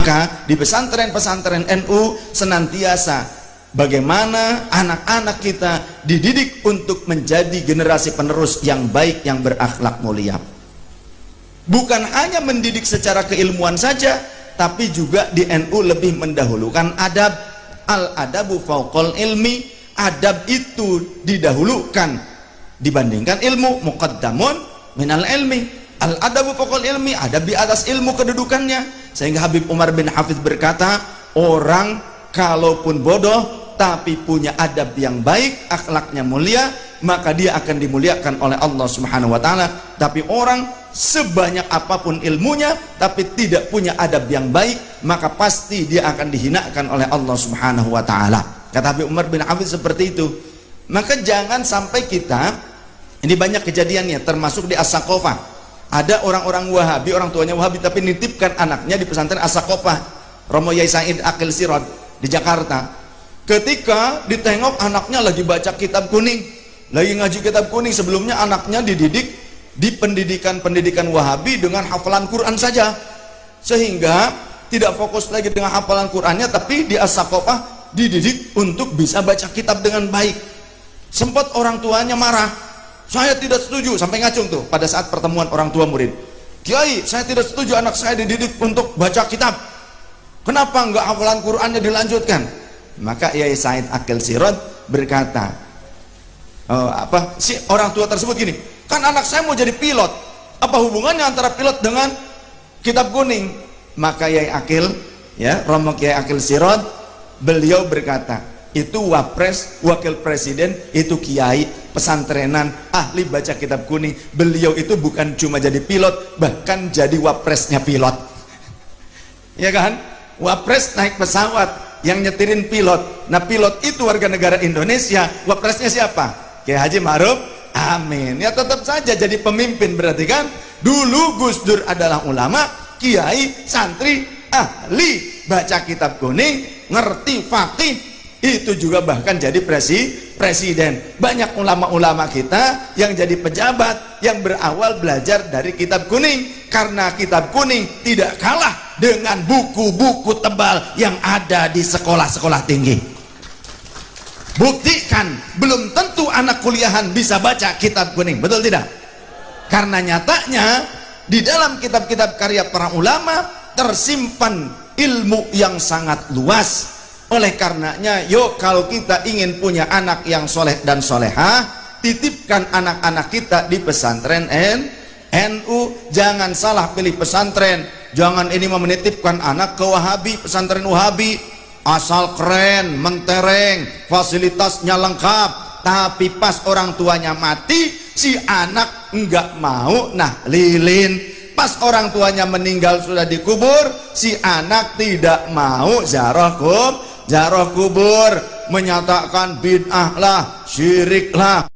Maka di pesantren-pesantren NU senantiasa bagaimana anak-anak kita dididik untuk menjadi generasi penerus yang baik, yang berakhlak mulia. Bukan hanya mendidik secara keilmuan saja, tapi juga di NU lebih mendahulukan adab. Al-adabu fauqal ilmi, adab itu didahulukan dibandingkan ilmu. Muqaddamun minal ilmi, al-adabu fauqal ilmi, adab di atas ilmu kedudukannya. Sehingga Habib Umar bin Hafiz berkata, orang kalaupun bodoh tapi punya adab yang baik, akhlaknya mulia, maka dia akan dimuliakan oleh Allah Subhanahu wa taala. Tapi orang sebanyak apapun ilmunya tapi tidak punya adab yang baik, maka pasti dia akan dihinakan oleh Allah Subhanahu wa taala. Kata Habib Umar bin Hafiz seperti itu. Maka jangan sampai kita, ini banyak kejadiannya, termasuk di As-Saqofah. Ada orang-orang Wahabi, orang tuanya Wahabi, tapi nitipkan anaknya di pesantren As-Saqofah, Romo Yai Said Akil Sirot di Jakarta. Ketika ditengok anaknya lagi baca kitab kuning, lagi ngaji kitab kuning, sebelumnya anaknya dididik di pendidikan Wahabi dengan hafalan Quran saja, sehingga tidak fokus lagi dengan hafalan Qurannya, tapi di As-Saqofah dididik untuk bisa baca kitab dengan baik. Sempat orang tuanya marah, saya tidak setuju, sampai ngacung tuh pada saat pertemuan orang tua murid. Kiai, saya tidak setuju anak saya dididik untuk baca kitab. Kenapa enggak hafalan Qurannya dilanjutkan? Maka Yai Said Akil Sirot berkata, si orang tua tersebut gini, kan anak saya mau jadi pilot, apa hubungannya antara pilot dengan kitab kuning? Maka Yai Akil, ya, Romo Kiai Akil Sirot, beliau berkata, itu wapres, wakil presiden, itu kiai, pesantrenan, ahli baca kitab kuning. Beliau itu bukan cuma jadi pilot, bahkan jadi wapresnya pilot. Ya kan? Wapres naik pesawat, yang nyetirin pilot. Nah, pilot itu warga negara Indonesia, wapresnya siapa? Kiai Haji Ma'ruf Amin. Ya tetap saja jadi pemimpin, berarti kan dulu Gus Dur adalah ulama, kiai, santri, ahli baca kitab kuning, ngerti fakih, itu juga bahkan jadi presiden. Banyak ulama-ulama kita yang jadi pejabat yang berawal belajar dari kitab kuning, karena kitab kuning tidak kalah dengan buku-buku tebal yang ada di sekolah-sekolah tinggi. Buktikan, belum tentu anak kuliahan bisa baca kitab kuning, betul tidak? Karena nyatanya di dalam kitab-kitab karya para ulama tersimpan ilmu yang sangat luas. Oleh karenanya, yuk kalau kita ingin punya anak yang soleh dan solehah, titipkan anak-anak kita di pesantren NU. Jangan salah pilih pesantren. Jangan ini mau menitipkan anak ke Wahabi, pesantren Wahabi, asal keren, mentereng, fasilitasnya lengkap, tapi pas orang tuanya mati, si anak enggak mau, nah lilin. Pas orang tuanya meninggal sudah dikubur, si anak tidak mau ziarah kubur, menyatakan bid'ah lah, syirik lah.